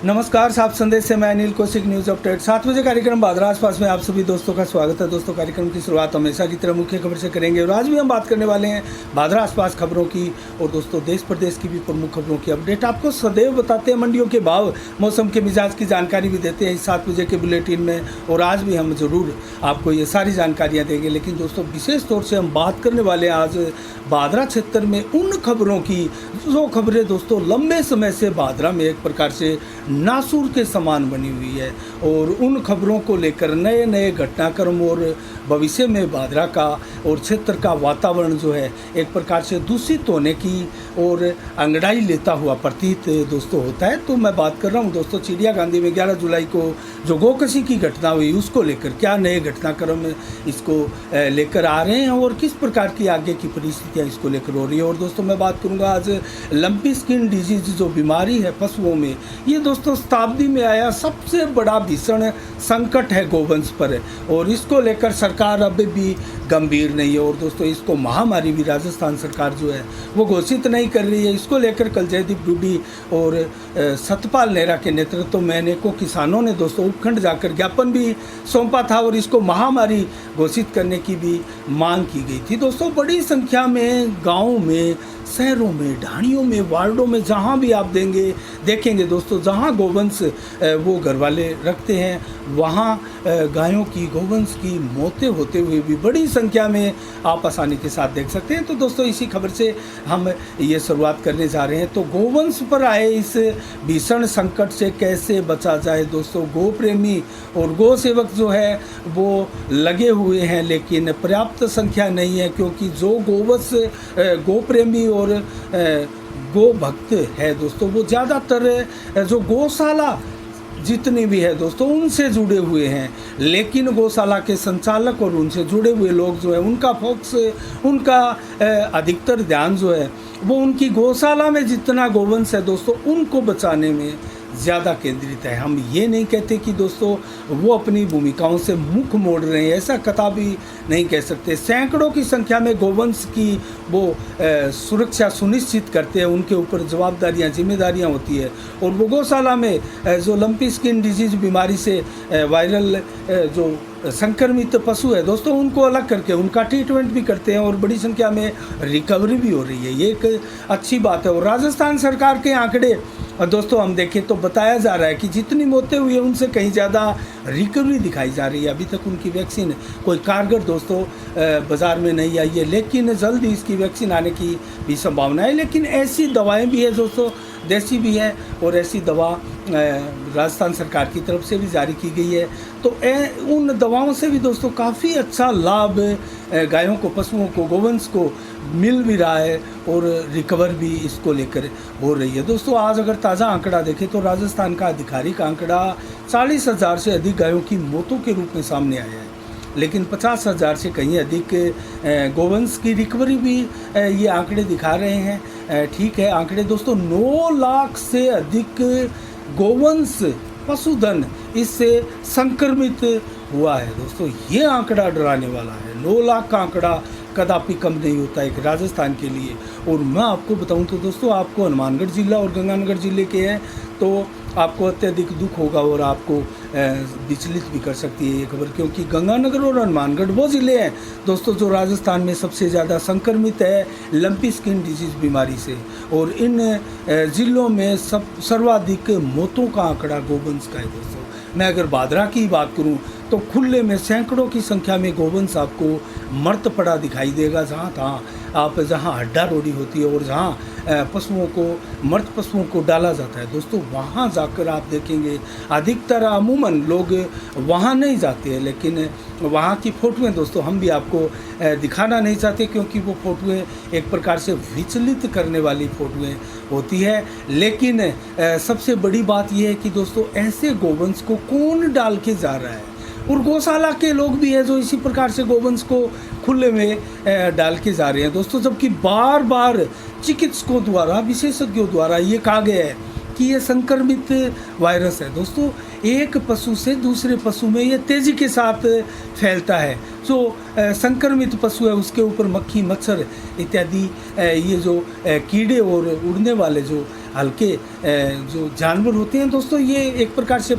नमस्कार, साफ संदेश से मैं अनिल कौशिक। न्यूज़ अपडेट 7 बजे कार्यक्रम भादरा आसपास में आप सभी दोस्तों का स्वागत है। दोस्तों, कार्यक्रम की शुरुआत हमेशा की तरह मुख्य खबर से करेंगे और आज भी हम बात करने वाले हैं भादरा आसपास खबरों की और दोस्तों देश प्रदेश की भी प्रमुख खबरों की अपडेट आपको सदैव बताते हैं। मंडियों के भाव, मौसम के मिजाज की जानकारी भी देते हैं इस 7 बजे के बुलेटिन में और आज भी हम ज़रूर आपको ये सारी जानकारियाँ देंगे। लेकिन दोस्तों, विशेष तौर से हम बात करने वाले हैं आज भादरा क्षेत्र में उन खबरों की जो खबरें दोस्तों लंबे समय से भादरा में एक प्रकार से नासूर के समान बनी हुई है और उन खबरों को लेकर नए नए घटनाक्रम और भविष्य में भादरा का और क्षेत्र का वातावरण जो है एक प्रकार से दूषित होने की और अंगड़ाई लेता हुआ प्रतीत दोस्तों होता है। तो मैं बात कर रहा हूँ दोस्तों चिड़िया गांधी में 11 जुलाई को जो गोकशी की घटना हुई उसको लेकर क्या नए घटनाक्रम इसको लेकर आ रहे हैं और किस प्रकार की आगे की परिस्थितियाँ इसको लेकर हो रही है। और दोस्तों मैं बात करूँगा आज लंपी स्किन डिजीज जो बीमारी है पशुओं में, ये दोस्तों शताब्दी में आया सबसे बड़ा भीषण संकट है गोवंश पर और इसको लेकर सरकार अभी भी गंभीर नहीं है। और दोस्तों इसको महामारी भी राजस्थान सरकार जो है वो घोषित नहीं कर रही है। इसको लेकर कल जयदीप डूडी और सतपाल नेहरा के नेतृत्व में अनेकों किसानों ने दोस्तों उपखंड जाकर ज्ञापन भी सौंपा था और इसको महामारी घोषित करने की भी मांग की गई थी। दोस्तों बड़ी संख्या में गाँव में, शहरों में, ढाणियों में, वार्डों में जहाँ भी आप देखेंगे दोस्तों, जहाँ गोवंश वो घर वाले रखते हैं वहाँ गायों की, गोवंश की मौतें होते हुए भी बड़ी संख्या में आप आसानी के साथ देख सकते हैं। तो दोस्तों इसी खबर से हम ये शुरुआत करने जा रहे हैं। तो गोवंश पर आए इस भीषण संकट से कैसे बचा जाए दोस्तों, गो प्रेमी और गो सेवक जो है वो लगे हुए हैं लेकिन पर्याप्त संख्या नहीं है, क्योंकि जो गोवंश गो प्रेमी और गो भक्त है दोस्तों वो ज़्यादातर जो गौशाला जितनी भी है दोस्तों उनसे जुड़े हुए हैं। लेकिन गौशाला के संचालक और उनसे जुड़े हुए लोग जो है उनका फोकस, उनका अधिकतर ध्यान जो है वो उनकी गौशाला में जितना गोवंश है दोस्तों उनको बचाने में ज़्यादा केंद्रित है। हम ये नहीं कहते कि दोस्तों वो अपनी भूमिकाओं से मुख मोड़ रहे हैं, ऐसा कतई नहीं कह सकते। सैकड़ों की संख्या में गोवंश की वो सुरक्षा सुनिश्चित करते हैं, उनके ऊपर जवाबदारियां, जिम्मेदारियां होती है। और वो गौशाला में जो लंपी स्किन डिजीज बीमारी से वायरल जो संक्रमित पशु है दोस्तों उनको अलग करके उनका ट्रीटमेंट भी करते हैं और बड़ी संख्या में रिकवरी भी हो रही है। ये एक अच्छी बात है। और राजस्थान सरकार के आंकड़े दोस्तों हम देखें तो बताया जा रहा है कि जितनी मौतें हुई है उनसे कहीं ज़्यादा रिकवरी दिखाई जा रही है। अभी तक उनकी वैक्सीन कोई कारगर दोस्तों बाज़ार में नहीं आई है, लेकिन जल्द ही इसकी वैक्सीन आने की भी संभावना है। लेकिन ऐसी दवाएं भी है दोस्तों, देसी भी है और ऐसी दवा राजस्थान सरकार की तरफ से भी जारी की गई है। तो उन दवाओं से भी दोस्तों काफ़ी अच्छा लाभ गायों को, पशुओं को, गोवंश को मिल भी रहा है और रिकवर भी इसको लेकर हो रही है। दोस्तों आज अगर ताज़ा आंकड़ा देखें तो राजस्थान का आधिकारिक आंकड़ा 40,000 से अधिक गायों की मौतों के रूप में सामने आया है, लेकिन 50,000 से कहीं अधिक गोवंश की रिकवरी भी ये आंकड़े दिखा रहे हैं। ठीक है, आंकड़े दोस्तों 9 लाख से अधिक गोवंश पशुधन इससे संक्रमित हुआ है। दोस्तों ये आंकड़ा डराने वाला है। 9 लाख का आंकड़ा कदापि कम नहीं होता एक राजस्थान के लिए। और मैं आपको बताऊं तो दोस्तों आपको हनुमानगढ़ जिला और गंगानगर जिले के हैं तो आपको अत्यधिक दुख होगा और आपको विचलित भी कर सकती है ये खबर, क्योंकि गंगानगर और हनुमानगढ़ वो ज़िले हैं दोस्तों जो राजस्थान में सबसे ज़्यादा संक्रमित है लंपी स्किन डिजीज़ बीमारी से। और इन ज़िलों में सर्वाधिक मौतों का आंकड़ा गोवंश का है दोस्तों। मैं अगर भादरा की बात करूं तो खुले में सैकड़ों की संख्या में गोवंश आपको मर्त पड़ा दिखाई देगा। जहाँ हड्डा रोड़ी होती है और जहाँ पशुओं को, मर्त पशुओं को डाला जाता है दोस्तों वहाँ जाकर आप देखेंगे अधिकतर अमूमन लोग वहाँ नहीं जाते हैं, लेकिन वहाँ की फ़ोटोएँ दोस्तों हम भी आपको दिखाना नहीं चाहते, क्योंकि वो फ़ोटोएँ एक प्रकार से विचलित करने वाली फ़ोटोएँ होती है। लेकिन सबसे बड़ी बात यह है कि दोस्तों ऐसे गोवंश को कौन डाल के जा रहा है, और गौशाला के लोग भी हैं जो इसी प्रकार से गोवंश को खुले में डाल के जा रहे हैं दोस्तों, जबकि बार बार चिकित्सकों द्वारा, विशेषज्ञों द्वारा ये कहा गया है कि ये संक्रमित वायरस है दोस्तों। एक पशु से दूसरे पशु में ये तेज़ी के साथ फैलता है। जो संक्रमित पशु है उसके ऊपर मक्खी, मच्छर इत्यादि ये जो कीड़े और उड़ने वाले जो हल्के जो जानवर होते हैं दोस्तों, ये एक प्रकार से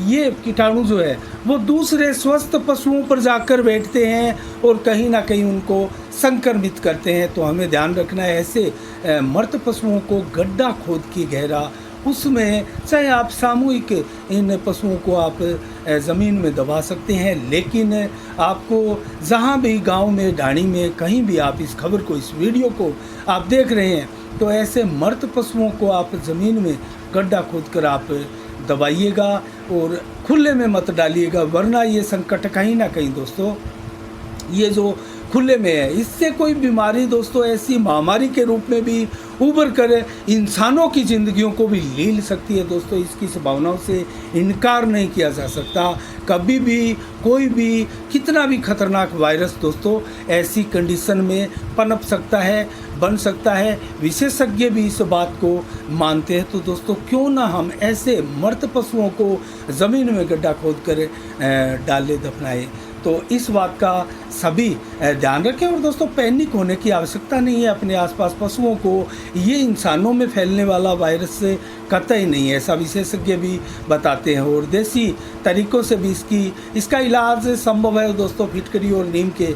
ये कीटाणु जो है वो दूसरे स्वस्थ पशुओं पर जाकर बैठते हैं और कहीं ना कहीं उनको संक्रमित करते हैं। तो हमें ध्यान रखना है, ऐसे मृत पशुओं को गड्ढा खोद के गहरा, उसमें चाहे आप सामूहिक इन पशुओं को आप ज़मीन में दबा सकते हैं, लेकिन आपको जहाँ भी गांव में, ढाणी में, कहीं भी आप इस खबर को, इस वीडियो को आप देख रहे हैं, तो ऐसे मृत पशुओं को आप ज़मीन में गड्ढा खोद कर आप दबाइएगा और खुले में मत डालिएगा, वरना ये संकट कहीं ना कहीं दोस्तों, ये जो खुले में है, इससे कोई बीमारी दोस्तों ऐसी महामारी के रूप में भी उभर कर इंसानों की ज़िंदगियों को भी ले सकती है दोस्तों। इसकी संभावनाओं से इनकार नहीं किया जा सकता। कभी भी कोई भी कितना भी खतरनाक वायरस दोस्तों ऐसी कंडीशन में पनप सकता है, बन सकता है। विशेषज्ञ भी इस बात को मानते हैं। तो दोस्तों क्यों ना हम ऐसे मृत पशुओं को ज़मीन में गड्ढा खोद कर डाले, दफनाए। तो इस बात का सभी ध्यान रखें। और दोस्तों पैनिक होने की आवश्यकता नहीं है अपने आसपास पशुओं को, ये इंसानों में फैलने वाला वायरस कतई नहीं है, ऐसा विशेषज्ञ भी बताते हैं। और देसी तरीक़ों से भी इसका इलाज संभव है दोस्तों। फिटकरी और नीम के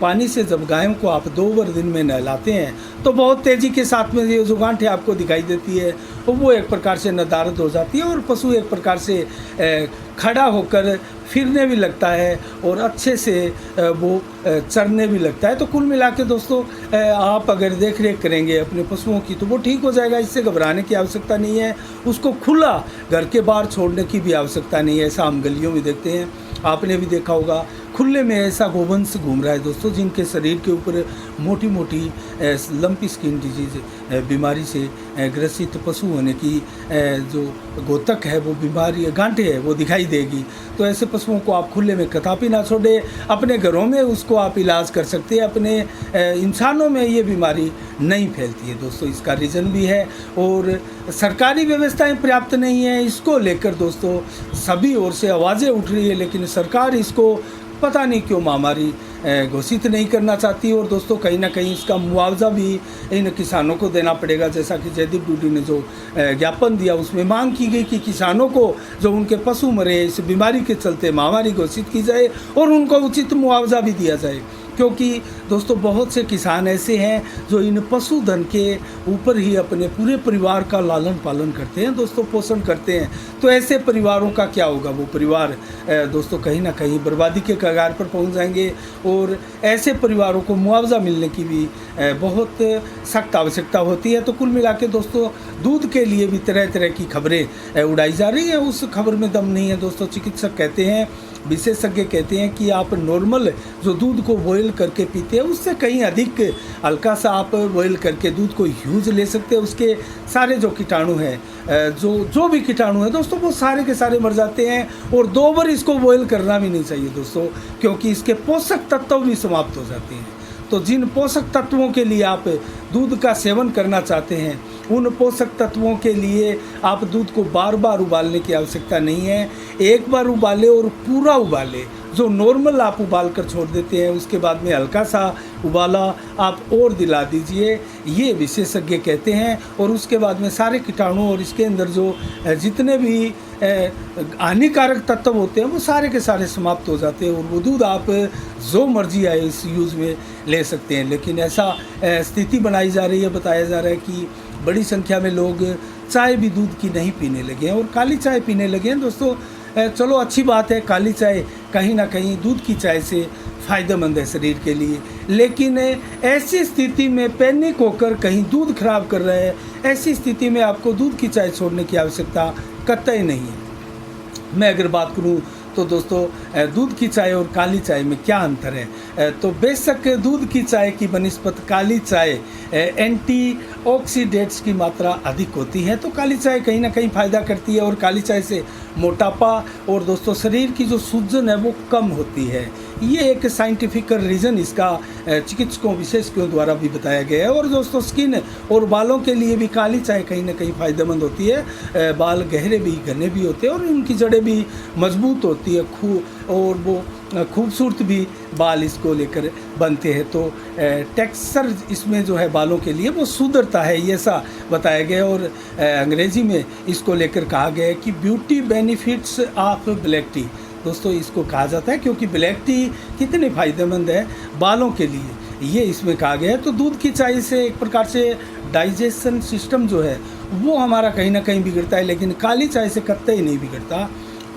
पानी से जब गायों को आप 2 बार दिन में नहलाते हैं तो बहुत तेज़ी के साथ में ये जो गांठें आपको दिखाई देती है वो एक प्रकार से नदारद हो जाती है और पशु एक प्रकार से खड़ा होकर फिरने भी लगता है और अच्छे से वो चरने भी लगता है। तो कुल मिला के दोस्तों आप अगर देख रेख करेंगे अपने पशुओं की तो वो ठीक हो जाएगा। इससे घबराने की आवश्यकता नहीं है, उसको खुला घर के बाहर छोड़ने की भी आवश्यकता नहीं है। ऐसा हम गलियों में देखते हैं, आपने भी देखा होगा, खुले में ऐसा गोवंश घूम रहा है दोस्तों, जिनके शरीर के ऊपर मोटी मोटी लंपी स्किन डिजीज बीमारी से ग्रसित पशु होने की जो घोतक है, वो बीमारी गांठें है, वो दिखाई देगी। तो ऐसे पशुओं को आप खुले में कदापि ना छोड़े, अपने घरों में उसको आप इलाज कर सकते हैं। अपने इंसानों में ये बीमारी नहीं फैलती है दोस्तों, इसका रीज़न भी है। और सरकारी व्यवस्थाएं पर्याप्त नहीं है, इसको लेकर दोस्तों सभी ओर से आवाज़ें उठ रही है, लेकिन सरकार इसको पता नहीं क्यों महामारी घोषित नहीं करना चाहती। और दोस्तों कहीं ना कहीं इसका मुआवजा भी इन किसानों को देना पड़ेगा। जैसा कि जयदीप डूडी ने जो ज्ञापन दिया उसमें मांग की गई कि किसानों को जो उनके पशु मरे इस बीमारी के चलते महामारी घोषित की जाए और उनको उचित मुआवजा भी दिया जाए। क्योंकि दोस्तों बहुत से किसान ऐसे हैं जो इन पशुधन के ऊपर ही अपने पूरे परिवार का लालन पालन करते हैं दोस्तों, पोषण करते हैं। तो ऐसे परिवारों का क्या होगा, वो परिवार दोस्तों कहीं ना कहीं बर्बादी के कगार पर पहुंच जाएंगे। और ऐसे परिवारों को मुआवजा मिलने की भी बहुत सख्त आवश्यकता होती है। तो कुल मिला के दोस्तों दूध के लिए भी तरह तरह की खबरें उड़ाई जा रही हैं, उस खबर में दम नहीं है दोस्तों। चिकित्सक कहते हैं, विशेषज्ञ कहते हैं कि आप नॉर्मल जो दूध को बॉयल करके पीते हैं उससे कहीं अधिक हल्का सा आप बॉयल करके दूध को यूज ले सकते हैं। उसके सारे जो कीटाणु हैं, जो भी कीटाणु हैं दोस्तों, वो सारे के सारे मर जाते हैं। और 2 बार इसको बॉयल करना भी नहीं चाहिए दोस्तों, क्योंकि इसके पोषक तत्व भी समाप्त हो जाते हैं। तो जिन पोषक तत्वों के लिए आप दूध का सेवन करना चाहते हैं, उन पोषक तत्वों के लिए आप दूध को बार बार उबालने की आवश्यकता नहीं है। एक बार उबाले और पूरा उबाले, जो नॉर्मल आप उबाल कर छोड़ देते हैं उसके बाद में हल्का सा उबाला आप और दिला दीजिए, ये विशेषज्ञ कहते हैं। और उसके बाद में सारे कीटाणु और इसके अंदर जो जितने भी हानिकारक तत्व होते हैं वो सारे के सारे समाप्त हो जाते हैं और वो दूध आप जो मर्जी आए इस यूज़ में ले सकते हैं। लेकिन ऐसा स्थिति बनाई जा रही है, बताया जा रहा है कि बड़ी संख्या में लोग चाय भी दूध की नहीं पीने लगे हैं और काली चाय पीने लगे हैं दोस्तों। चलो अच्छी बात है, काली चाय कहीं ना कहीं दूध की चाय से फ़ायदेमंद है शरीर के लिए, लेकिन ऐसी स्थिति में पैनिक होकर कहीं दूध खराब कर रहे हैं, ऐसी स्थिति में आपको दूध की चाय छोड़ने की आवश्यकता कतई नहीं है। मैं अगर बात करूं तो दोस्तों दूध की चाय और काली चाय में क्या अंतर है, तो बेशक दूध की चाय की बनिस्बत काली चाय एंटीऑक्सीडेंट्स की मात्रा अधिक होती है। तो काली चाय कहीं ना कहीं फ़ायदा करती है और काली चाय से मोटापा और दोस्तों शरीर की जो सूजन है वो कम होती है। ये एक साइंटिफिक रीज़न इसका चिकित्सकों विशेषज्ञों द्वारा भी बताया गया है। और दोस्तों स्किन और बालों के लिए भी काली चाय कहीं ना कहीं फ़ायदेमंद होती है। बाल गहरे भी, घने भी होते हैं और उनकी जड़ें भी मजबूत होती है, और वो खूबसूरत भी बाल इसको लेकर बनते हैं। तो टेक्सचर इसमें जो है बालों के लिए वो सुधरता है, ये ऐसा बताया गया। और अंग्रेज़ी में इसको लेकर कहा गया है कि beauty benefits of black T. दोस्तों इसको कहा जाता है क्योंकि ब्लैक टी कितने फ़ायदेमंद है बालों के लिए, ये इसमें कहा गया है। तो दूध की चाय से एक प्रकार से डाइजेशन सिस्टम जो है वो हमारा कहीं ना कहीं बिगड़ता है, लेकिन काली चाय से कतई नहीं बिगड़ता।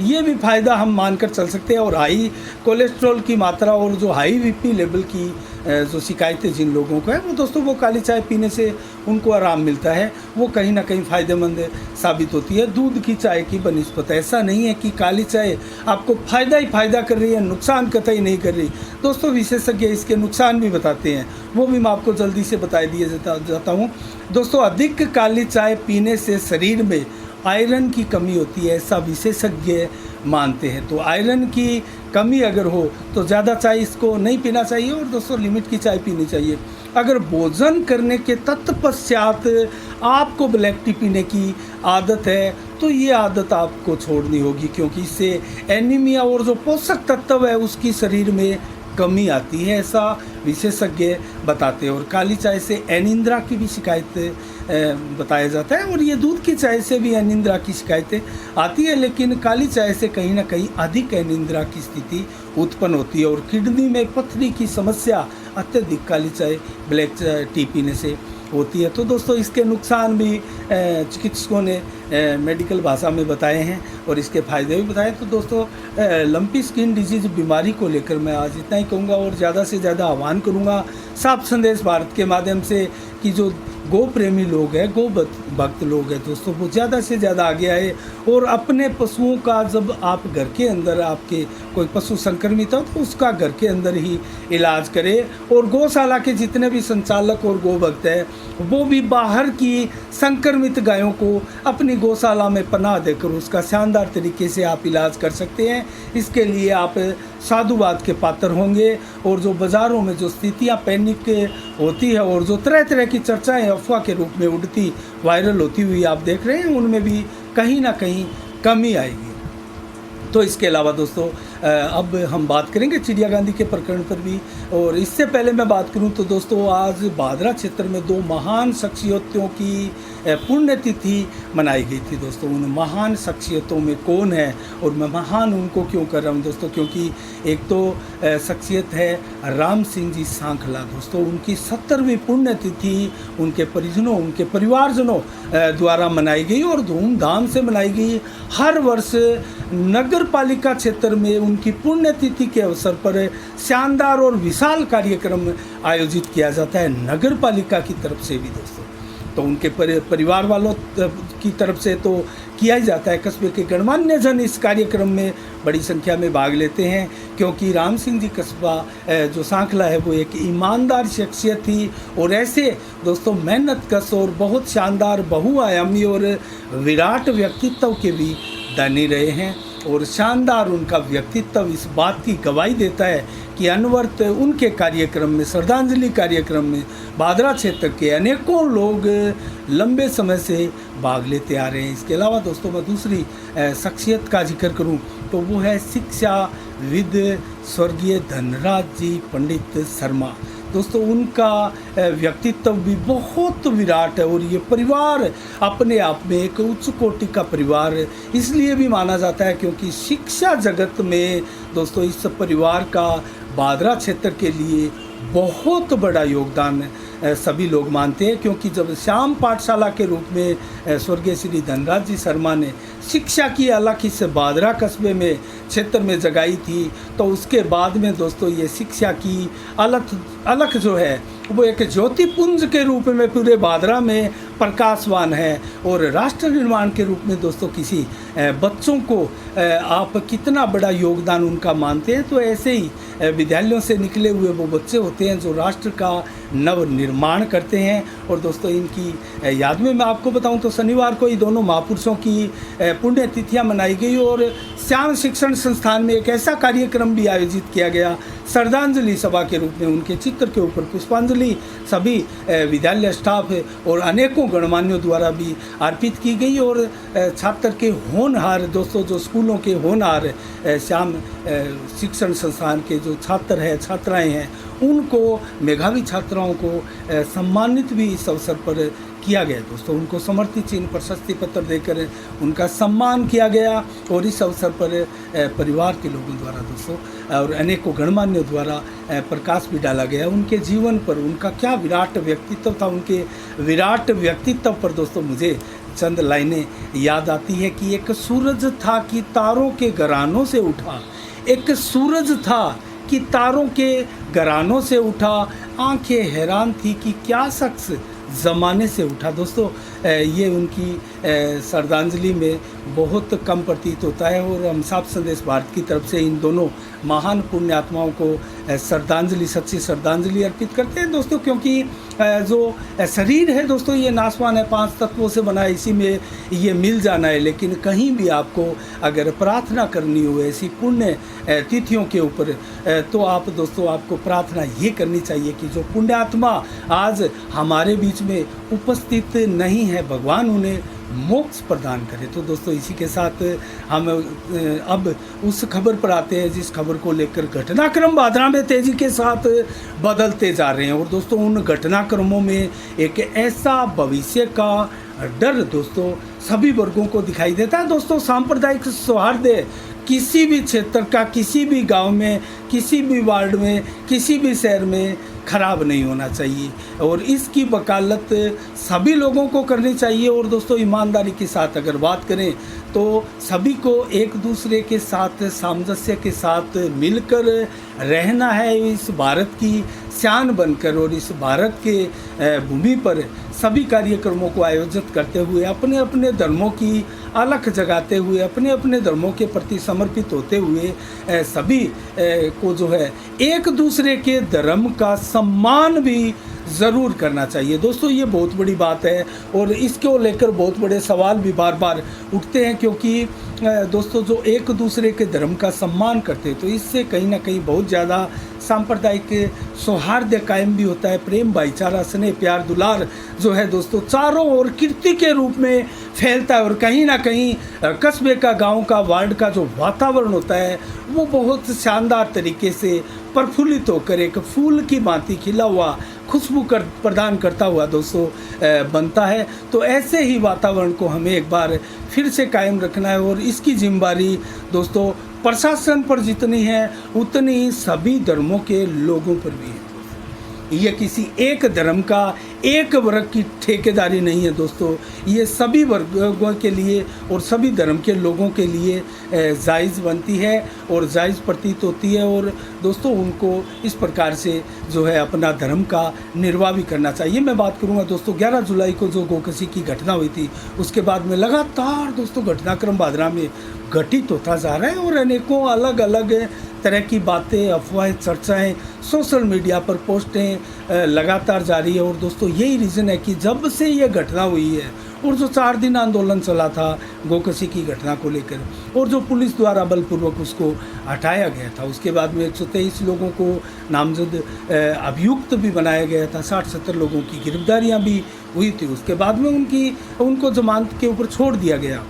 ये भी फ़ायदा हम मानकर चल सकते हैं। और हाई कोलेस्ट्रॉल की मात्रा और जो हाई बीपी लेवल की जो शिकायतें जिन लोगों को है वो दोस्तों वो काली चाय पीने से उनको आराम मिलता है, वो कहीं ना कहीं फ़ायदेमंद साबित होती है दूध की चाय की बनिस्बत। ऐसा नहीं है कि काली चाय आपको फ़ायदा ही फ़ायदा कर रही है, नुकसान कतई नहीं कर रही। दोस्तों विशेषज्ञ इसके नुकसान भी बताते हैं, वो भी मैं आपको जल्दी से बता दिए जाता हूँ। दोस्तों अधिक काली चाय पीने से शरीर में आयरन की कमी होती है, ऐसा विशेषज्ञ मानते हैं। तो आयरन की कमी अगर हो तो ज़्यादा चाय इसको नहीं पीना चाहिए और दोस्तों लिमिट की चाय पीनी चाहिए। अगर भोजन करने के तत्पश्चात आपको ब्लैक टी पीने की आदत है तो ये आदत आपको छोड़नी होगी, क्योंकि इससे एनीमिया और जो पोषक तत्व है उसकी शरीर में कमी आती है, ऐसा विशेषज्ञ बताते हैं। और काली चाय से अनिद्रा की भी शिकायत बताया जाता है, और ये दूध की चाय से भी अनिद्रा की शिकायतें आती है, लेकिन काली चाय से कहीं ना कहीं अधिक अनिद्रा की स्थिति उत्पन्न होती है। और किडनी में पथरी की समस्या अत्यधिक काली चाय ब्लैक टी पीने से होती है। तो दोस्तों इसके नुकसान भी चिकित्सकों ने मेडिकल भाषा में बताए हैं और इसके फ़ायदे भी बताए। तो दोस्तों लंपी स्किन डिजीज़ बीमारी को लेकर मैं आज इतना ही कहूँगा और ज़्यादा से ज़्यादा आह्वान करूँगा साफ संदेश भारत के माध्यम से कि जो गो प्रेमी लोग हैं, गो भक्त लोग हैं दोस्तों, वो ज़्यादा से ज़्यादा आगे आए और अपने पशुओं का जब आप घर के अंदर आपके कोई पशु संक्रमित हो तो उसका घर के अंदर ही इलाज करें। और गौशाला के जितने भी संचालक और गो भक्त हैं वो भी बाहर की संक्रमित गायों को अपनी गौशाला में पनाह देकर उसका शानदार तरीके से आप इलाज कर सकते हैं। इसके लिए आप साधुवाद के पात्र होंगे। और जो बाज़ारों में जो स्थितियाँ पैनिक होती है और जो तरह तरह की चर्चाएं अफवाह के रूप में उड़ती वायरल होती हुई आप देख रहे हैं, उनमें भी कहीं ना कहीं कमी आएगी। तो इसके अलावा दोस्तों अब हम बात करेंगे चिड़िया गांधी के प्रकरण पर भी। और इससे पहले मैं बात करूं तो दोस्तों आज भादरा क्षेत्र में दो महान शख्सियतों की पुण्यतिथि मनाई गई थी। दोस्तों उन महान शख्सियतों में कौन है और मैं महान उनको क्यों कर रहा हूं दोस्तों, क्योंकि एक तो शख्सियत है राम सिंह जी सांखला। दोस्तों उनकी 70वीं पुण्यतिथि उनके परिजनों, उनके परिवारजनों द्वारा मनाई गई और धूमधाम से मनाई गई। हर वर्ष नगर पालिका क्षेत्र में उनकी पुण्यतिथि के अवसर पर शानदार और विशाल कार्यक्रम आयोजित किया जाता है नगर पालिका की तरफ से भी दोस्तों। तो उनके परिवार वालों की तरफ से तो किया ही जाता है। कस्बे के गणमान्य जन इस कार्यक्रम में बड़ी संख्या में भाग लेते हैं, क्योंकि राम सिंह जी कस्बा जो सांखला है वो एक ईमानदार शख्सियत थी और ऐसे दोस्तों मेहनतकश और बहुत शानदार बहुआयामी और विराट व्यक्तित्व के भी धनी रहे हैं। और शानदार उनका व्यक्तित्व इस बात की गवाही देता है कि अनवरत उनके कार्यक्रम में, श्रद्धांजलि कार्यक्रम में भादरा क्षेत्र के अनेकों लोग लंबे समय से भाग लेते आ रहे हैं। इसके अलावा दोस्तों मैं दूसरी शख्सियत का जिक्र करूं तो वो है शिक्षाविद स्वर्गीय धनराज जी पंडित शर्मा। दोस्तों उनका व्यक्तित्व भी बहुत विराट है और ये परिवार अपने आप में एक उच्च कोटि का परिवार इसलिए भी माना जाता है क्योंकि शिक्षा जगत में दोस्तों इस परिवार का भादरा क्षेत्र के लिए बहुत बड़ा योगदान सभी लोग मानते हैं। क्योंकि जब श्याम पाठशाला के रूप में स्वर्गीय श्री धनराज जी शर्मा ने शिक्षा की अलख इस भादरा कस्बे में क्षेत्र में जगाई थी, तो उसके बाद में दोस्तों ये शिक्षा की अलख जो है वो एक ज्योतिपुंज के रूप में पूरे भादरा में प्रकाशवान है। और राष्ट्र निर्माण के रूप में दोस्तों किसी बच्चों को आप कितना बड़ा योगदान उनका मानते हैं, तो ऐसे ही विद्यालयों से निकले हुए वो बच्चे होते हैं जो राष्ट्र का नव निर्माण करते हैं। और दोस्तों इनकी याद में मैं आपको बताऊं तो शनिवार को ही दोनों महापुरुषों की पुण्यतिथियां मनाई गई और श्याम शिक्षण संस्थान में एक ऐसा कार्यक्रम भी आयोजित किया गया श्रद्धांजलि सभा के रूप में। उनके चित्र के ऊपर पुष्पांजलि सभी विद्यालय स्टाफ और अनेकों अनेकों गणमान्यों द्वारा भी अर्पित की गई। और छात्र के होनहार दोस्तों, जो स्कूलों के होनहार श्याम शिक्षण संस्थान के जो छात्र हैं, छात्राएं हैं, उनको, मेधावी छात्राओं को सम्मानित भी इस अवसर पर किया गया दोस्तों। उनको समर्थित चिन्ह, प्रशस्ति पत्र देकर उनका सम्मान किया गया। और इस अवसर पर परिवार के लोगों द्वारा दोस्तों और अनेकों गणमान्यों द्वारा प्रकाश भी डाला गया उनके जीवन पर। उनका क्या विराट व्यक्तित्व था। उनके विराट व्यक्तित्व पर दोस्तों मुझे चंद लाइनें याद आती है कि एक सूरज था कि तारों के घरानों से उठा, एक सूरज था कि तारों के घरानों से उठा, आंखें हैरान थी कि क्या शख्स ज़माने से उठा। दोस्तों ये उनकी श्रद्धांजलि में बहुत कम प्रतीत होता है। और हम साफ संदेश भारत की तरफ से इन दोनों महान पुण्य आत्माओं को श्रद्धांजलि, सच्ची श्रद्धांजलि अर्पित करते हैं दोस्तों। क्योंकि जो शरीर है दोस्तों, ये नाशवान है, 5 तत्वों से बना है, इसी में ये मिल जाना है। लेकिन कहीं भी आपको अगर प्रार्थना करनी हो ऐसी पुण्य तिथियों के ऊपर, तो आप दोस्तों, आपको प्रार्थना ये करनी चाहिए कि जो पुण्य आत्मा आज हमारे बीच में उपस्थित नहीं है, भगवान उन्हें मोक्ष प्रदान करे। तो दोस्तों इसी के साथ हम अब उस खबर पर आते हैं जिस खबर को लेकर घटनाक्रम भादरा में तेज़ी के साथ बदलते जा रहे हैं। और दोस्तों उन घटनाक्रमों में एक ऐसा भविष्य का डर दोस्तों सभी वर्गों को दिखाई देता है। दोस्तों सांप्रदायिक सौहार्द किसी भी क्षेत्र का, किसी भी गांव में, किसी भी वार्ड में, किसी भी शहर में खराब नहीं होना चाहिए। और इसकी वकालत सभी लोगों को करनी चाहिए। और दोस्तों ईमानदारी के साथ अगर बात करें तो सभी को एक दूसरे के साथ सामंजस्य के साथ मिलकर रहना है, इस भारत की शान बनकर। और इस भारत के भूमि पर सभी कार्यक्रमों को आयोजित करते हुए, अपने अपने धर्मों की अलख जगाते हुए, अपने अपने धर्मों के प्रति समर्पित होते हुए सभी को जो है एक दूसरे के धर्म का सम्मान भी ज़रूर करना चाहिए। दोस्तों ये बहुत बड़ी बात है। और इसको लेकर बहुत बड़े सवाल भी बार बार उठते हैं। क्योंकि दोस्तों जो एक दूसरे के धर्म का सम्मान करते हैं तो इससे कहीं ना कहीं बहुत ज़्यादा सांप्रदायिक सौहार्द कायम भी होता है। प्रेम, भाईचारा, स्नेह, प्यार, दुलार जो है दोस्तों चारों ओर कीर्ति के रूप में फैलता है। और कहीं ना कहीं कस्बे का, गांव का, वार्ड का जो वातावरण होता है वो बहुत शानदार तरीके से प्रफुल्लित होकर एक फूल की भांति खिला हुआ, खुशबू प्रदान करता हुआ दोस्तों बनता है। तो ऐसे ही वातावरण को हमें एक बार फिर से कायम रखना है। और इसकी जिम्मेदारी दोस्तों प्रशासन पर जितनी है उतनी ही सभी धर्मों के लोगों पर भी है। ये किसी एक धर्म का, एक वर्ग की ठेकेदारी नहीं है दोस्तों। ये सभी वर्गों के लिए और सभी धर्म के लोगों के लिए जायज़ बनती है और जायज़ प्रतीत होती है। और दोस्तों उनको इस प्रकार से जो है अपना धर्म का निर्वाह भी करना चाहिए। मैं बात करूंगा दोस्तों 11 जुलाई को जो गोकशी की घटना हुई थी, उसके बाद में लगातार दोस्तों घटनाक्रम भादरा में घटित होता जा रहा है। और अनेकों अलग अलग तरह की बातें, अफवाहें, चर्चाएं सोशल मीडिया पर पोस्टें लगातार जारी है। और दोस्तों यही रीज़न है कि जब से ये घटना हुई है और जो 4 दिन आंदोलन चला था गोकशी की घटना को लेकर, और जो पुलिस द्वारा बलपूर्वक उसको हटाया गया था, उसके बाद में 123 लोगों को नामजद अभियुक्त भी बनाया गया था, 60-70 लोगों की गिरफ्तारियां भी हुई थी। उसके बाद में उनको जमानत के ऊपर छोड़ दिया गया।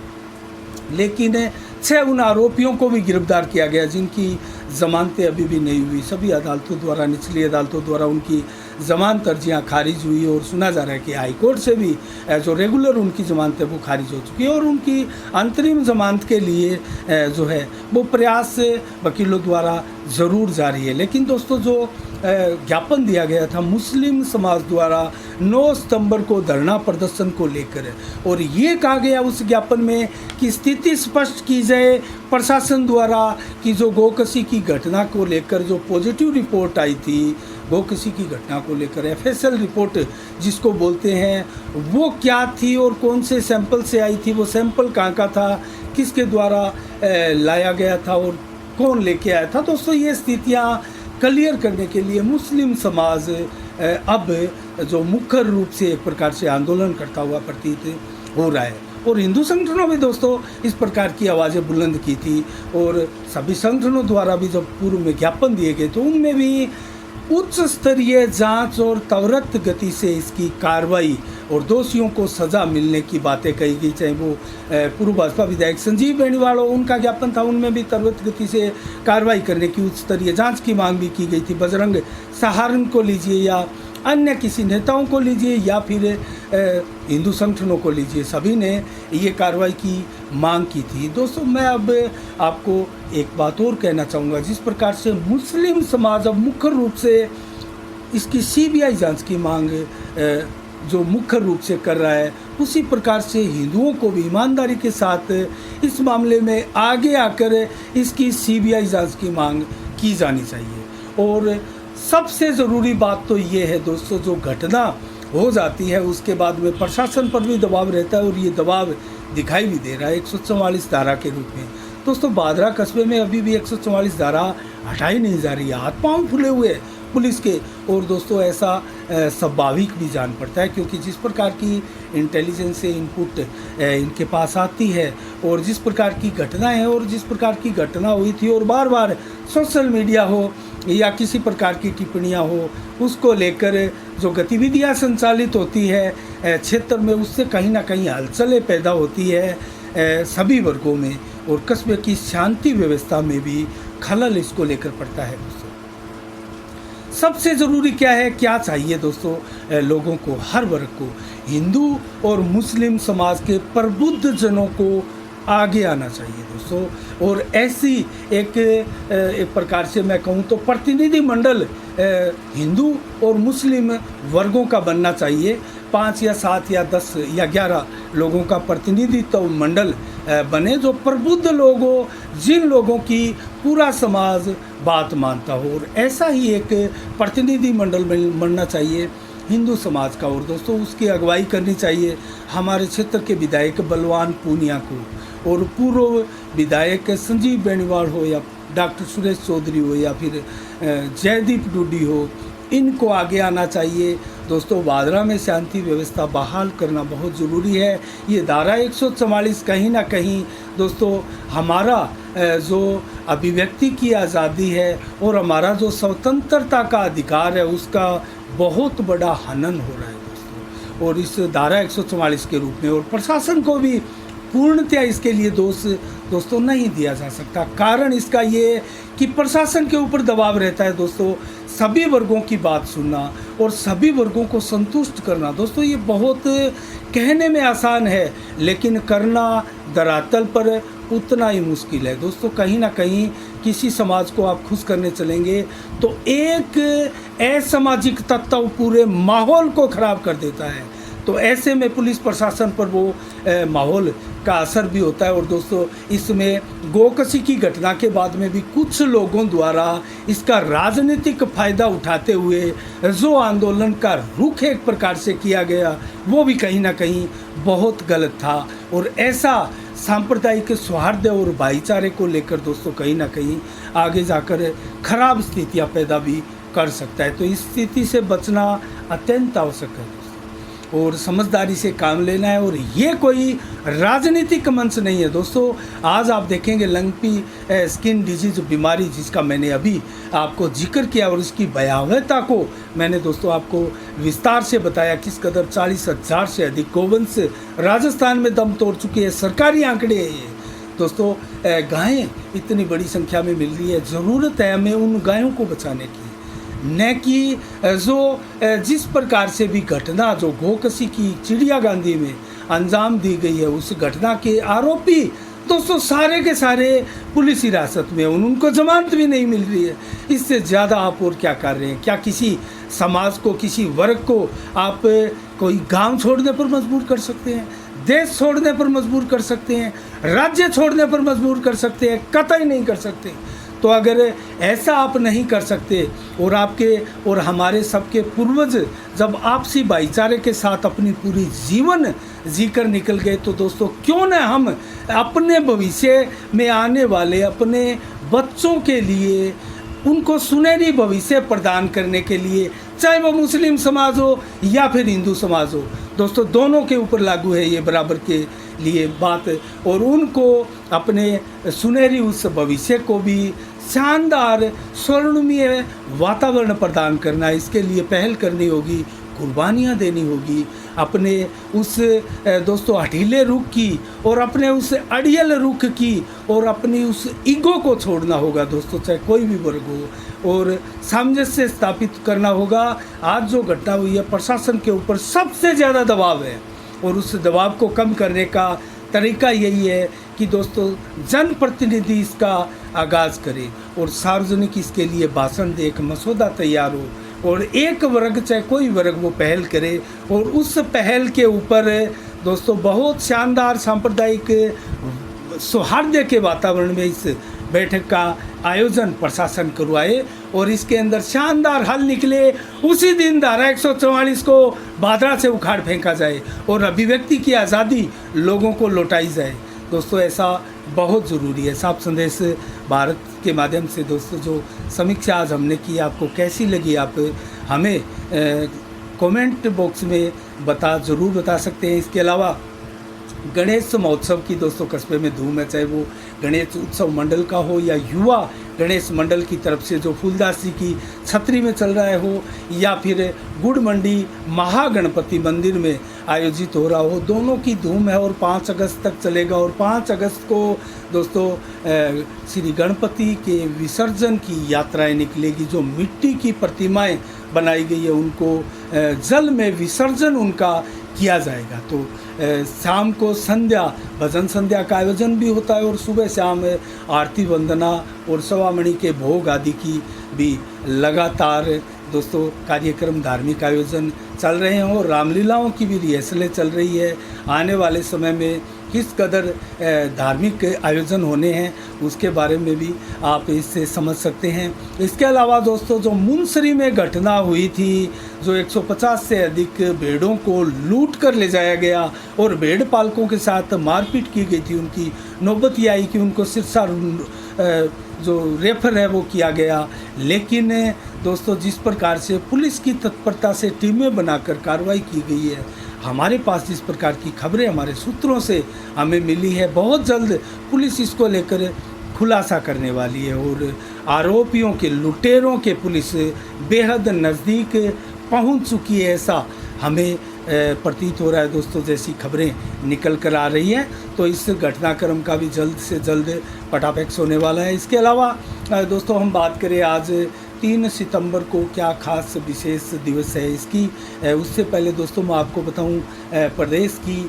लेकिन 6 उन आरोपियों को भी गिरफ्तार किया गया जिनकी ज़मानतें अभी भी नहीं हुई। सभी अदालतों द्वारा, निचली अदालतों द्वारा उनकी ज़मानत अर्जियाँ खारिज हुई। और सुना जा रहा है कि हाई कोर्ट से भी जो रेगुलर उनकी ज़मानत है वो खारिज हो चुकी है। और उनकी अंतरिम ज़मानत के लिए जो है वो प्रयास वकीलों द्वारा ज़रूर जारी है। लेकिन दोस्तों जो ज्ञापन दिया गया था मुस्लिम समाज द्वारा 9 सितंबर को धरना प्रदर्शन को लेकर, और ये कहा गया उस ज्ञापन में कि स्थिति स्पष्ट की जाए प्रशासन द्वारा कि जो गोकशी की घटना को लेकर जो पॉजिटिव रिपोर्ट आई थी, गोकशी की घटना को लेकर FSL रिपोर्ट जिसको बोलते हैं, वो क्या थी और कौन से सैंपल से आई थी, वो सैंपल कहाँ का था, किसके द्वारा लाया गया था और कौन लेके आया था। दोस्तों ये स्थितियाँ क्लियर करने के लिए मुस्लिम समाज अब जो मुख्य रूप से एक प्रकार से आंदोलन करता हुआ प्रतीत हो रहा है। और हिंदू संगठनों में दोस्तों इस प्रकार की आवाज़ें बुलंद की थी। और सभी संगठनों द्वारा भी जब पूर्व में ज्ञापन दिए गए तो उनमें भी उच्च स्तरीय जांच और त्वरित गति से इसकी कार्रवाई और दोषियों को सज़ा मिलने की बातें कही गई, चाहे वो पूर्व भाजपा विधायक संजीव बेनीवाल हो, उनका ज्ञापन था, उनमें भी त्वरित गति से कार्रवाई करने की उच्च स्तरीय जांच की मांग भी की गई थी। बजरंग सहारण को लीजिए या अन्य किसी नेताओं को लीजिए या फिर हिंदू संगठनों को लीजिए, सभी ने ये कार्रवाई की मांग की थी। दोस्तों, मैं अब आपको एक बात और कहना चाहूँगा, जिस प्रकार से मुस्लिम समाज अब मुख्य रूप से इसकी सीबीआई जांच की मांग जो मुख्य रूप से कर रहा है, उसी प्रकार से हिंदुओं को भी ईमानदारी के साथ इस मामले में आगे आकर इसकी सीबीआई जांच की मांग की जानी चाहिए। और सबसे ज़रूरी बात तो ये है दोस्तों, जो घटना हो जाती है उसके बाद में प्रशासन पर भी दबाव रहता है, और ये दबाव दिखाई भी दे रहा है 144 धारा के रूप में। दोस्तों, भादरा कस्बे में अभी भी 144 धारा हटाई नहीं जा रही है, हाथ पांव फूले हुए पुलिस के। और दोस्तों, ऐसा स्वाभाविक भी जान पड़ता है, क्योंकि जिस प्रकार की इंटेलिजेंस से इनपुट इनके पास आती है और जिस प्रकार की घटना है और जिस प्रकार की घटना हुई थी, और बार बार सोशल मीडिया हो या किसी प्रकार की टिप्पणियां हो, उसको लेकर जो गतिविधियां संचालित होती है क्षेत्र में, उससे कहीं ना कहीं हलचलें पैदा होती है सभी वर्गों में, और कस्बे की शांति व्यवस्था में भी खलल इसको लेकर पड़ता है। दोस्तों, सबसे ज़रूरी क्या है, क्या चाहिए दोस्तों लोगों को, हर वर्ग को, हिंदू और मुस्लिम समाज के प्रबुद्ध जनों को आगे आना चाहिए दोस्तों। और ऐसी एक प्रकार से मैं कहूँ तो प्रतिनिधि मंडल हिंदू और मुस्लिम वर्गों का बनना चाहिए। 5 या 7 या 10 या 11 लोगों का प्रतिनिधित्व मंडल बने, जो प्रबुद्ध लोग हो, जिन लोगों की पूरा समाज बात मानता हो, और ऐसा ही एक प्रतिनिधि मंडल बनना चाहिए हिंदू समाज का। और दोस्तों, उसकी अगुवाई करनी चाहिए हमारे क्षेत्र के विधायक बलवान पूनिया को, और पूर्व विधायक संजीव बेनीवाल हो या डॉक्टर सुरेश चौधरी हो या फिर जयदीप डूडी हो, इनको आगे आना चाहिए। दोस्तों, भादरा में शांति व्यवस्था बहाल करना बहुत ज़रूरी है। ये धारा 144 कहीं ना कहीं दोस्तों हमारा जो अभिव्यक्ति की आज़ादी है और हमारा जो स्वतंत्रता का अधिकार है, उसका बहुत बड़ा हनन हो रहा है दोस्तों। और इस धारा 144 के रूप में, और प्रशासन को भी पूर्णतया इसके लिए दोस्तों नहीं दिया जा सकता। कारण इसका ये कि प्रशासन के ऊपर दबाव रहता है दोस्तों, सभी वर्गों की बात सुनना और सभी वर्गों को संतुष्ट करना। दोस्तों, ये बहुत कहने में आसान है, लेकिन करना धरातल पर उतना ही मुश्किल है दोस्तों। कहीं ना कहीं किसी समाज को आप खुश करने चलेंगे तो एक असामाजिक तत्व पूरे माहौल को ख़राब कर देता है। तो ऐसे में पुलिस प्रशासन पर वो माहौल का असर भी होता है। और दोस्तों, इसमें गोकशी की घटना के बाद में भी कुछ लोगों द्वारा इसका राजनीतिक फ़ायदा उठाते हुए जो आंदोलन का रुख एक प्रकार से किया गया, वो भी कहीं ना कहीं बहुत गलत था। और ऐसा सांप्रदायिक सौहार्द और भाईचारे को लेकर दोस्तों कहीं ना कहीं आगे जाकर खराब स्थितियां पैदा भी कर सकता है। तो इस स्थिति से बचना अत्यंत आवश्यक है और समझदारी से काम लेना है। और ये कोई राजनीतिक मंच नहीं है दोस्तों। आज आप देखेंगे लंपी स्किन डिजीज बीमारी, जिसका मैंने अभी आपको जिक्र किया और इसकी भयावहता को मैंने दोस्तों आपको विस्तार से बताया, किस कदर 40,000 से अधिक गोवंश राजस्थान में दम तोड़ चुके हैं। सरकारी आंकड़े हैं ये दोस्तों। गायें इतनी बड़ी संख्या में मिल रही है, ज़रूरत है हमें उन गायों को बचाने की, न कि जो जिस प्रकार से भी घटना जो गोकशी की चिड़िया गांधी में अंजाम दी गई है, उस घटना के आरोपी दोस्तों सारे के सारे पुलिस हिरासत में, उनको जमानत भी नहीं मिल रही है। इससे ज़्यादा आप और क्या कर रहे हैं? क्या किसी समाज को, किसी वर्ग को आप कोई गांव छोड़ने पर मजबूर कर सकते हैं? देश छोड़ने पर मजबूर कर सकते हैं? राज्य छोड़ने पर मजबूर कर सकते हैं? कतई नहीं कर सकते। तो अगर ऐसा आप नहीं कर सकते और आपके और हमारे सबके पूर्वज जब आपसी भाईचारे के साथ अपनी पूरी जीवन जीकर निकल गए, तो दोस्तों क्यों न हम अपने भविष्य में आने वाले अपने बच्चों के लिए उनको सुनहरी भविष्य प्रदान करने के लिए, चाहे वो मुस्लिम समाज हो या फिर हिंदू समाज हो दोस्तों, दोनों के ऊपर लागू है ये बराबर के लिए बात, और उनको अपने सुनहरी उस भविष्य को भी शानदार स्वर्णमय वातावरण प्रदान करना, इसके लिए पहल करनी होगी, कुर्बानियाँ देनी होगी। अपने उस दोस्तों हठीले रुख की और अपने उस अड़ियल रुख की और अपनी उस ईगो को छोड़ना होगा दोस्तों, चाहे कोई भी वर्ग हो, और सामंजस्य स्थापित करना होगा। आज जो घटना हुई है, प्रशासन के ऊपर सबसे ज़्यादा दबाव है और उस दबाव को कम करने का तरीका यही है कि दोस्तों जनप्रतिनिधि इसका आगाज़ करे और सार्वजनिक इसके लिए भाषण दे, एक मसौदा तैयार हो और एक वर्ग चाहे कोई वर्ग वो पहल करे और उस पहल के ऊपर दोस्तों बहुत शानदार सांप्रदायिक सौहार्द के वातावरण में इस बैठक का आयोजन प्रशासन करवाए और इसके अंदर शानदार हल निकले। उसी दिन धारा 144 को बादरा से उखाड़ फेंका जाए और अभिव्यक्ति की आज़ादी लोगों को लौटाई जाए। दोस्तों ऐसा बहुत ज़रूरी है। साफ संदेश भारत के माध्यम से दोस्तों जो समीक्षा आज हमने की, आपको कैसी लगी आप हमें कमेंट बॉक्स में ज़रूर बता सकते हैं। इसके अलावा गणेश महोत्सव की दोस्तों कस्बे में धूम है, चाहे वो गणेश उत्सव मंडल का हो या युवा गणेश मंडल की तरफ से जो फूलदास जी की छतरी में चल रहा है हो या फिर गुड़ मंडी महागणपति मंदिर में आयोजित हो रहा हो, दोनों की धूम है और 5 अगस्त तक चलेगा। और 5 अगस्त को दोस्तों श्री गणपति के विसर्जन की यात्राएं निकलेगी। जो मिट्टी की प्रतिमाएं बनाई गई है उनको जल में विसर्जन उनका किया जाएगा। तो शाम को संध्या भजन संध्या का आयोजन भी होता है और सुबह शाम आरती वंदना और सवामणि के भोग आदि की भी लगातार दोस्तों कार्यक्रम धार्मिक आयोजन चल रहे हैं और रामलीलाओं की भी रिहर्सलें चल रही है। आने वाले समय में किस कदर धार्मिक आयोजन होने हैं उसके बारे में भी आप इससे समझ सकते हैं। इसके अलावा दोस्तों जो मुनसरी में घटना हुई थी, जो 150 से अधिक भेड़ों को लूट कर ले जाया गया और भेड़ पालकों के साथ मारपीट की गई थी, उनकी नौबत ये आई कि उनको सिरसा जो रेफर है वो किया गया। लेकिन दोस्तों जिस प्रकार से पुलिस की तत्परता से टीमें बनाकर कार्रवाई की गई है, हमारे पास जिस प्रकार की खबरें हमारे सूत्रों से हमें मिली है, बहुत जल्द पुलिस इसको लेकर खुलासा करने वाली है और आरोपियों के लुटेरों के पुलिस बेहद नज़दीक पहुंच चुकी है, ऐसा हमें प्रतीत हो रहा है दोस्तों। जैसी खबरें निकल कर आ रही हैं तो इस घटनाक्रम का भी जल्द से जल्द पटाफैक्स होने वाला है। इसके अलावा दोस्तों हम बात करें आज 3 सितंबर को क्या खास विशेष दिवस है इसकी, उससे पहले दोस्तों मैं आपको बताऊं प्रदेश की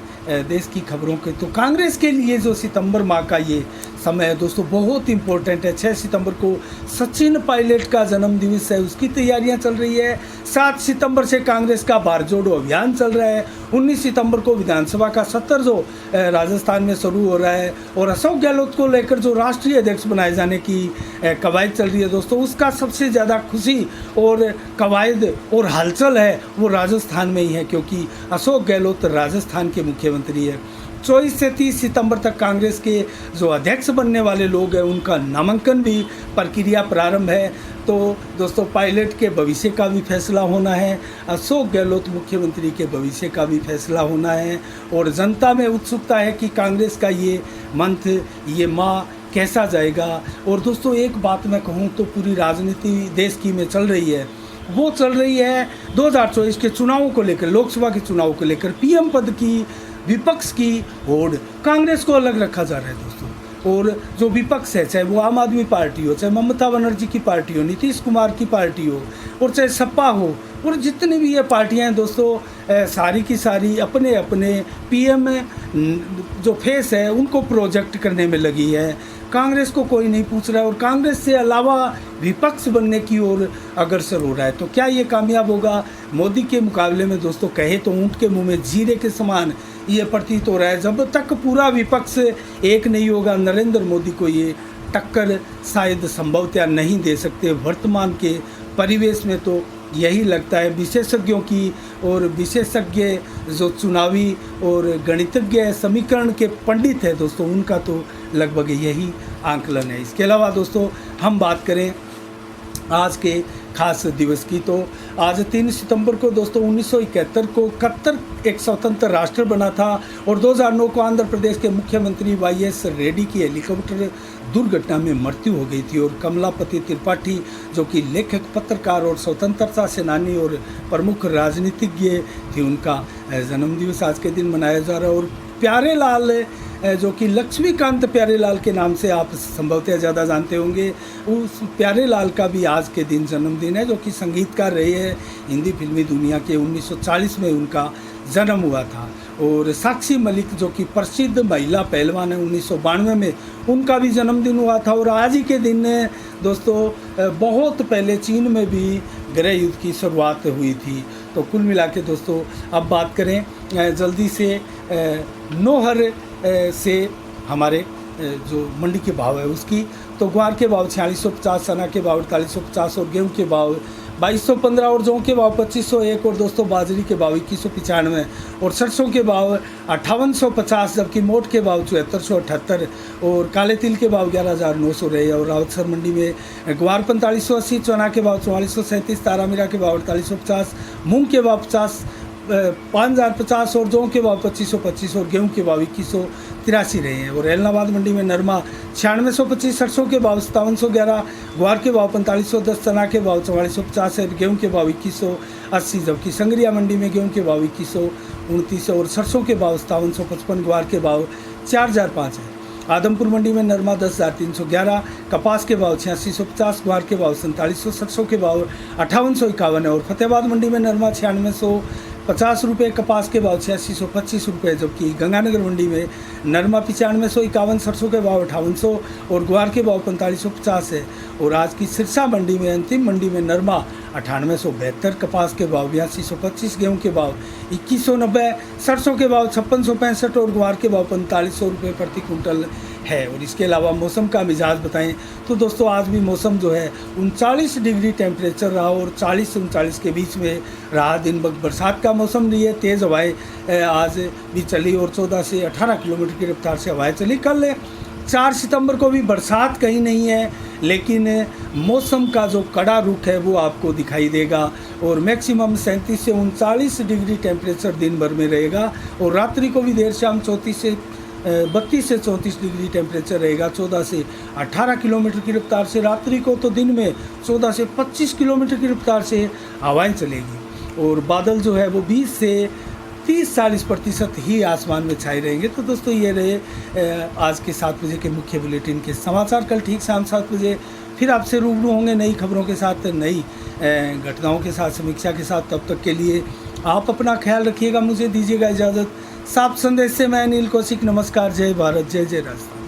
देश की खबरों के। तो कांग्रेस के लिए जो सितंबर माह का ये समय है दोस्तों बहुत इम्पोर्टेंट है। 6 सितंबर को सचिन पायलट का जन्म दिवस है, उसकी तैयारियां चल रही है। 7 सितंबर से कांग्रेस का बार जोड़ो अभियान चल रहा है। 19 सितंबर को विधानसभा का सत्र जो राजस्थान में शुरू हो रहा है और अशोक गहलोत को लेकर जो राष्ट्रीय अध्यक्ष बनाए जाने की कवायद चल रही है दोस्तों, उसका सबसे ज़्यादा खुशी और कवायद और हलचल है वो राजस्थान में ही है, क्योंकि अशोक गहलोत राजस्थान के मुख्यमंत्री है। 24 से 30 सितंबर तक कांग्रेस के जो अध्यक्ष बनने वाले लोग हैं उनका नामांकन भी प्रक्रिया प्रारंभ है। तो दोस्तों पायलट के भविष्य का भी फैसला होना है, अशोक गहलोत मुख्यमंत्री के भविष्य का भी फैसला होना है और जनता में उत्सुकता है कि कांग्रेस का ये मंथ ये माह कैसा जाएगा। और दोस्तों एक बात मैं कहूँ तो पूरी राजनीति देश की में चल रही है, वो चल रही है 2024 के चुनावों को लेकर, लोकसभा के चुनाव को लेकर पीएम पद की विपक्ष की होड़ कांग्रेस को अलग रखा जा रहा है दोस्तों। और जो विपक्ष है, चाहे वो आम आदमी पार्टी हो, चाहे ममता बनर्जी की पार्टी हो, नीतीश कुमार की पार्टी हो और चाहे सपा हो और जितनी भी ये पार्टियां हैं दोस्तों, सारी की सारी अपने अपने पीएम जो फेस है उनको प्रोजेक्ट करने में लगी है। कांग्रेस को कोई नहीं पूछ रहा है और कांग्रेस से अलावा विपक्ष बनने की ओर अग्रसर हो रहा है। तो क्या ये कामयाब होगा? मोदी के मुकाबले में दोस्तों कहे तो ऊंट के मुंह में जीरे के समान ये प्रतीत हो रहा है। जब तक पूरा विपक्ष एक नहीं होगा, नरेंद्र मोदी को ये टक्कर शायद संभवतः नहीं दे सकते। वर्तमान के परिवेश में तो यही लगता है। विशेषज्ञों की और विशेषज्ञ जो चुनावी और गणितज्ञ समीकरण के पंडित हैं दोस्तों, उनका तो लगभग यही आंकलन है। इसके अलावा दोस्तों हम बात करें आज के खास दिवस की, तो आज 3 सितंबर को दोस्तों 1971 को कतर एक स्वतंत्र राष्ट्र बना था और 2009 को आंध्र प्रदेश के मुख्यमंत्री वाईएस रेड्डी की हेलीकॉप्टर दुर्घटना में मृत्यु हो गई थी। और कमलापति त्रिपाठी जो कि लेखक, पत्रकार और स्वतंत्रता सेनानी और प्रमुख राजनीतिज्ञ थी, उनका जन्मदिवस आज के दिन मनाया जा रहा है। और प्यारे लाल जो कि लक्ष्मीकांत प्यारेलाल के नाम से आप संभवतः ज़्यादा जानते होंगे, उस प्यारेलाल का भी आज के दिन जन्मदिन है, जो कि संगीतकार रहे हैं हिंदी फिल्मी दुनिया के। 1940 में उनका जन्म हुआ था। और साक्षी मलिक जो कि प्रसिद्ध महिला पहलवान है, 1992 में उनका भी जन्मदिन हुआ था। और आज ही के दिन दोस्तों बहुत पहले चीन में भी गृह युद्ध की शुरुआत हुई थी। तो कुल मिला के दोस्तों अब बात करें जल्दी से नौहर से हमारे जो मंडी के भाव है उसकी, तो ग्वार के भाव 4650, चना के भाव 4850 और गेहूँ के भाव 2215 और जौ के भाव 2501 और दोस्तों बाजरी के भाव 2195 और सरसों के भाव 5850, जबकि मोट के भाव 7478 और काले तिल के भाव 11900 रहे। और रावतसर मंडी में ग्वार 4580, चना के भाव 4437, तारामीरा के भाव 4850, मूंग के भाव 5050 और जौ के भाव 2525 और गेहूं के भाव 2183 रहे हैं। और एलनाबाद मंडी में नरमा 9625, सरसों के भाव 5711, ग्वार के भाव 4510, चना के भाव 4450 है, गेहूं के भाव 2180, जबकि संगरिया मंडी में गेहूं के भाव 2129 और सरसों के भाव 5755, ग्वार के भाव 4005 है। आदमपुर मंडी में नरमा 10,311, कपास के भाव 8650, ग्वार के भाव 4700, सरसों के भाव 5851 है। और फतेहाबाद मंडी में नरमा 9650 रुपये, कपास के भाव 8625 रुपये, जबकि गंगानगर मंडी में नरमा 9551, सरसों के भाव 5800 और ग्वार के भाव 4550 है। और आज की सिरसा मंडी में अंतिम मंडी में नरमा 9872, कपास के भाव 8225, गेहूं के भाव 2190, सरसों के भाव 5665 और ग्वार के भाव 4500 रुपये प्रति कुंटल है। और इसके अलावा मौसम का मिजाज बताएं तो दोस्तों आज भी मौसम जो है 39 डिग्री टेम्परेचर रहा और 40 से 39 के बीच में रहा। दिन भर बरसात का मौसम रही है, तेज़ हवाएं आज भी चली और 14 से 18 किलोमीटर की रफ्तार से हवाएं चली। कल 4 सितंबर को भी बरसात कहीं नहीं है, लेकिन मौसम का जो कड़ा रुख है वो आपको दिखाई देगा और मैक्सिमम 37 से 39 डिग्री टेम्परेचर दिन भर में रहेगा। और रात्रि को भी देर शाम 32 से 34 डिग्री टेम्परेचर रहेगा। 14 से 18 किलोमीटर की रफ्तार से रात्रि को, तो दिन में 14 से 25 किलोमीटर की रफ्तार से हवाएं चलेगी। और बादल जो है वो 20 से 30-40% ही आसमान में छाए रहेंगे। तो दोस्तों ये रहे आज के 7 बजे के मुख्य बुलेटिन के समाचार। कल ठीक शाम 7 बजे फिर आपसे रूबरू होंगे नई खबरों के साथ, नई घटनाओं के साथ, समीक्षा के साथ। तब तक के लिए आप अपना ख्याल रखिएगा, मुझे दीजिएगा इजाज़त। साफ संदेश से मैं अनिल कौशिक, नमस्कार, जय भारत, जय जय राजस्थान।